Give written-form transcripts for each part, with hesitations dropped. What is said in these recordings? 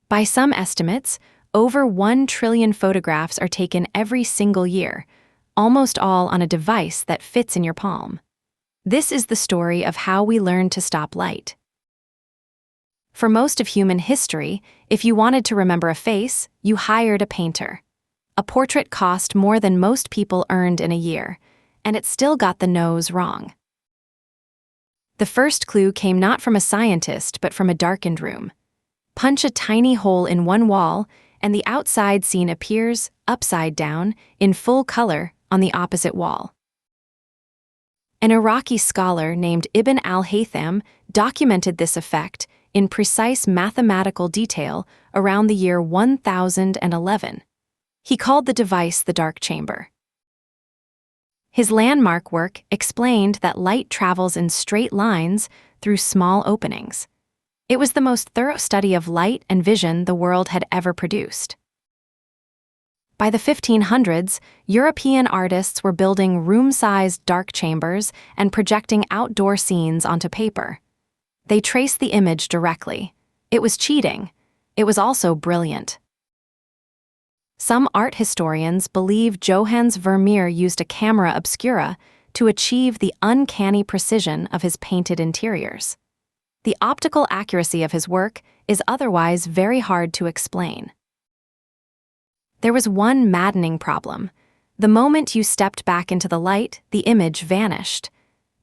By some estimates, over 1 trillion photographs are taken every single year, almost all on a device that fits in your palm. This is the story of how we learned to stop light. For most of human history, if you wanted to remember a face, you hired a painter. A portrait cost more than most people earned in a year, and it still got the nose wrong. The first clue came not from a scientist, but from a darkened room. Punch a tiny hole in one wall, and the outside scene appears, upside down, in full color, on the opposite wall. An Iraqi scholar named Ibn al-Haytham documented this effect in precise mathematical detail around the year 1011. He called the device the dark chamber. His landmark work explained that light travels in straight lines through small openings. It was the most thorough study of light and vision the world had ever produced. By the 1500s, European artists were building room-sized dark chambers and projecting outdoor scenes onto paper. They traced the image directly. It was cheating. It was also brilliant. Some art historians believe Johannes Vermeer used a camera obscura to achieve the uncanny precision of his painted interiors. The optical accuracy of his work is otherwise very hard to explain. There was one maddening problem. The moment you stepped back into the light, the image vanished.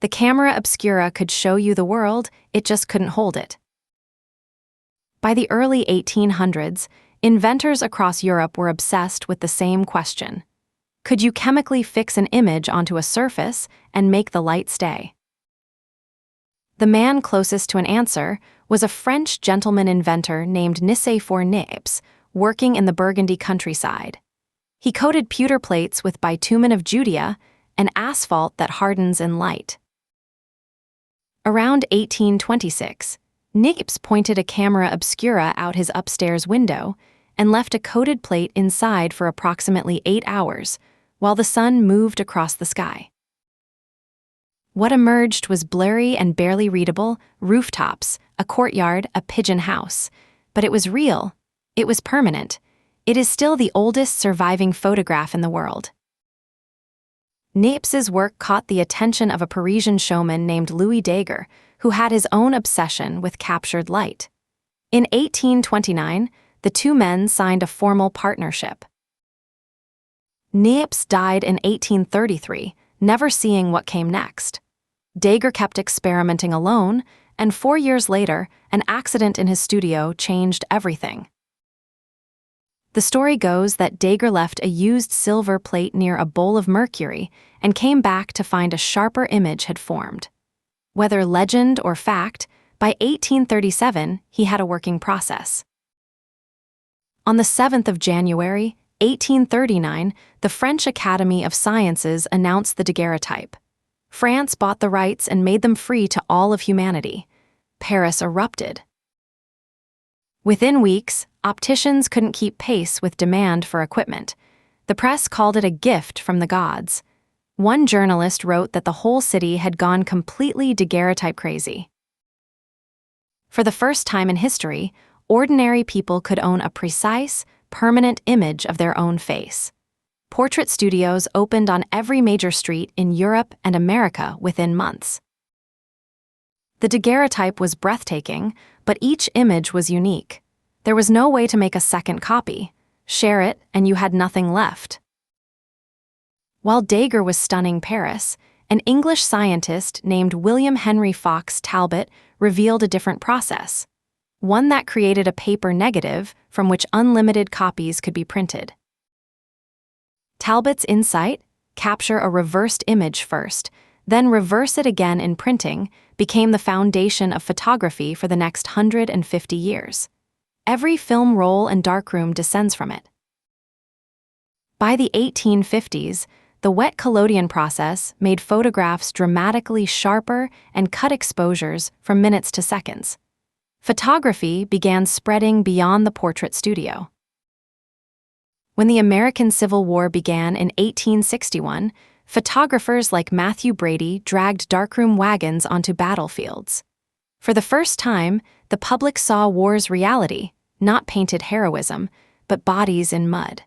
The camera obscura could show you the world, it just couldn't hold it. By the early 1800s, inventors across Europe were obsessed with the same question. Could you chemically fix an image onto a surface and make the light stay? The man closest to an answer was a French gentleman inventor named Nicéphore Niépce, working in the Burgundy countryside. He coated pewter plates with bitumen of Judea, an asphalt that hardens in light. Around 1826, Niépce pointed a camera obscura out his upstairs window and left a coated plate inside for approximately 8 hours, while the sun moved across the sky. What emerged was blurry and barely readable: rooftops, a courtyard, a pigeon house. But it was real. It was permanent. It is still the oldest surviving photograph in the world. Niépce's work caught the attention of a Parisian showman named Louis Daguerre, who had his own obsession with captured light. In 1829, the two men signed a formal partnership. Niépce died in 1833, never seeing what came next. Daguerre kept experimenting alone, and 4 years later, an accident in his studio changed everything. The story goes that Daguerre left a used silver plate near a bowl of mercury and came back to find a sharper image had formed. Whether legend or fact, by 1837 he had a working process. On the 7th of January, 1839, the French Academy of Sciences announced the daguerreotype. France bought the rights and made them free to all of humanity. Paris erupted. Within weeks, opticians couldn't keep pace with demand for equipment. The press called it a gift from the gods. One journalist wrote that the whole city had gone completely daguerreotype crazy. For the first time in history, ordinary people could own a precise, permanent image of their own face. Portrait studios opened on every major street in Europe and America within months. The daguerreotype was breathtaking, but each image was unique. There was no way to make a second copy. Share it, and you had nothing left. While Daguerre was stunning Paris, an English scientist named William Henry Fox Talbot revealed a different process, one that created a paper negative from which unlimited copies could be printed. Talbot's insight, capture a reversed image first, then reverse it again in printing, became the foundation of photography for the next 150 years. Every film roll and darkroom descends from it. By the 1850s, the wet collodion process made photographs dramatically sharper and cut exposures from minutes to seconds. Photography began spreading beyond the portrait studio. When the American Civil War began in 1861, photographers like Matthew Brady dragged darkroom wagons onto battlefields. For the first time, the public saw war's reality, not painted heroism, but bodies in mud.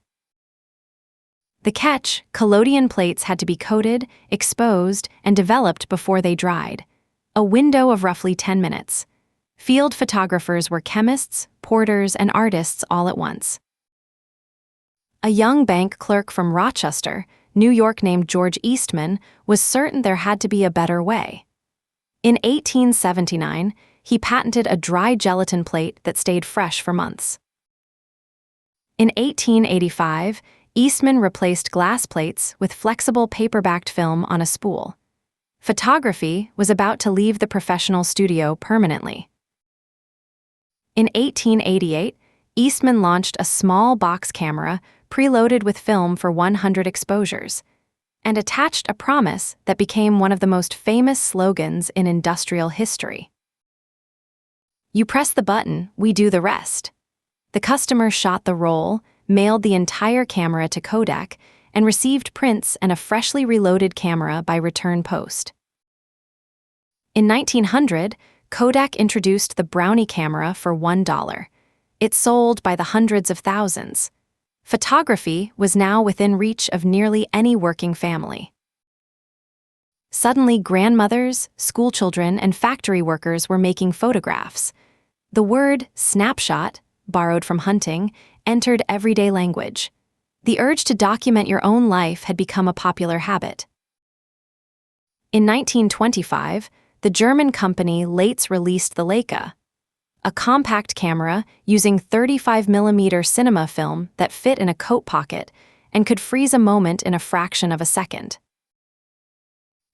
The catch: collodion plates had to be coated, exposed, and developed before they dried. A window of roughly 10 minutes. Field photographers were chemists, porters, and artists all at once. A young bank clerk from Rochester, New York named George Eastman was certain there had to be a better way. In 1879, he patented a dry gelatin plate that stayed fresh for months. In 1885, Eastman replaced glass plates with flexible paper-backed film on a spool. Photography was about to leave the professional studio permanently. In 1888, Eastman launched a small box camera preloaded with film for 100 exposures, and attached a promise that became one of the most famous slogans in industrial history. "You press the button, we do the rest." The customer shot the roll, mailed the entire camera to Kodak, and received prints and a freshly reloaded camera by return post. In 1900, Kodak introduced the Brownie camera for $1. It sold by the hundreds of thousands. Photography was now within reach of nearly any working family. Suddenly, grandmothers, schoolchildren, and factory workers were making photographs. The word snapshot, borrowed from hunting, entered everyday language. The urge to document your own life had become a popular habit. In 1925, the German company Leitz released the Leica, a compact camera using 35mm cinema film that fit in a coat pocket and could freeze a moment in a fraction of a second.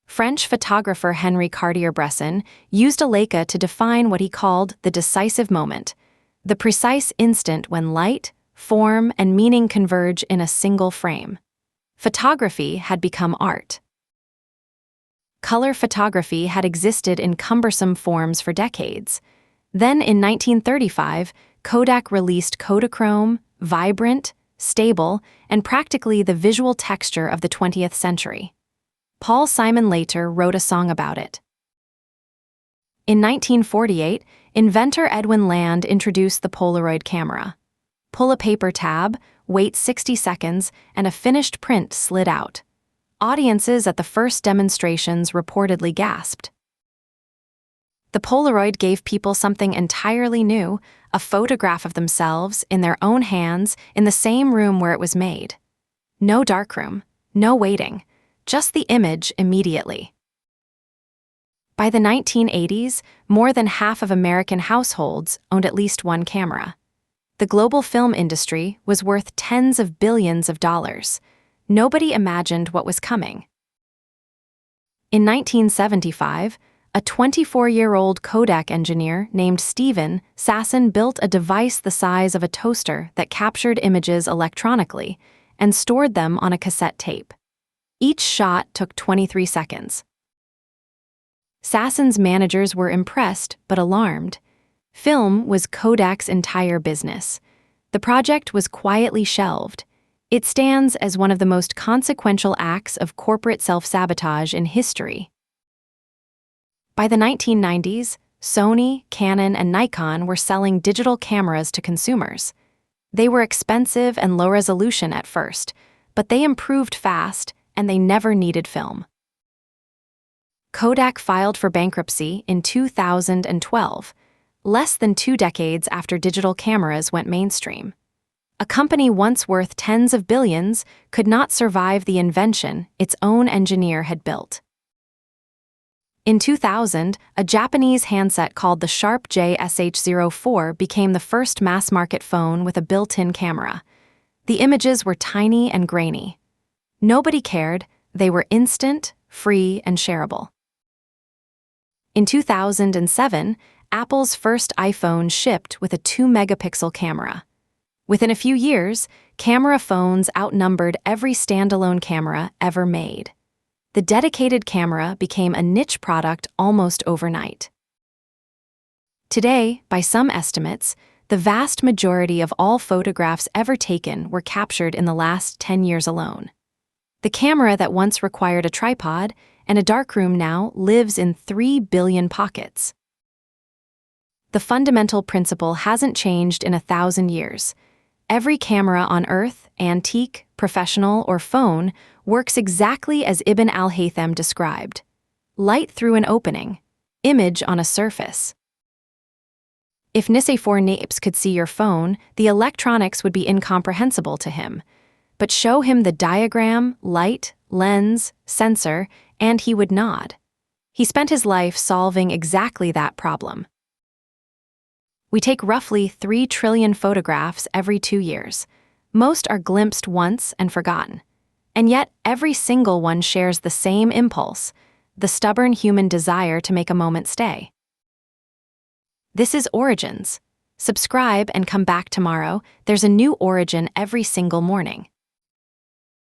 French photographer Henri Cartier-Bresson used a Leica to define what he called the decisive moment, the precise instant when light, form, and meaning converge in a single frame. Photography had become art. Color photography had existed in cumbersome forms for decades. Then, in 1935, Kodak released Kodachrome, vibrant, stable, and practically the visual texture of the 20th century. Paul Simon later wrote a song about it. In 1948, inventor Edwin Land introduced the Polaroid camera. Pull a paper tab, wait 60 seconds, and a finished print slid out. Audiences at the first demonstrations reportedly gasped. The Polaroid gave people something entirely new, a photograph of themselves in their own hands in the same room where it was made. No darkroom, no waiting, just the image immediately. By the 1980s, more than half of American households owned at least one camera. The global film industry was worth tens of billions of dollars. Nobody imagined what was coming. In 1975, a 24-year-old Kodak engineer named Steven Sasson built a device the size of a toaster that captured images electronically and stored them on a cassette tape. Each shot took 23 seconds. Sasson's managers were impressed but alarmed. Film was Kodak's entire business. The project was quietly shelved. It stands as one of the most consequential acts of corporate self-sabotage in history. By the 1990s, Sony, Canon, and Nikon were selling digital cameras to consumers. They were expensive and low resolution at first, but they improved fast and they never needed film. Kodak filed for bankruptcy in 2012, less than 2 decades after digital cameras went mainstream. A company once worth tens of billions could not survive the invention its own engineer had built. In 2000, a Japanese handset called the Sharp JSH04 became the first mass-market phone with a built-in camera. The images were tiny and grainy. Nobody cared, they were instant, free, and shareable. In 2007, Apple's first iPhone shipped with a 2-megapixel camera. Within a few years, camera phones outnumbered every standalone camera ever made. The dedicated camera became a niche product almost overnight. Today, by some estimates, the vast majority of all photographs ever taken were captured in the last 10 years alone. The camera that once required a tripod and a darkroom now lives in 3 billion pockets. The fundamental principle hasn't changed in 1,000 years. Every camera on Earth, antique, professional, or phone, works exactly as Ibn al-Haytham described. Light through an opening, image on a surface. If Nicéphore Niepce could see your phone, the electronics would be incomprehensible to him. But show him the diagram, light, lens, sensor, and he would nod. He spent his life solving exactly that problem. We take roughly 3 trillion photographs every 2 years. Most are glimpsed once and forgotten. And yet, every single one shares the same impulse, the stubborn human desire to make a moment stay. This is Origins. Subscribe and come back tomorrow. There's a new origin every single morning.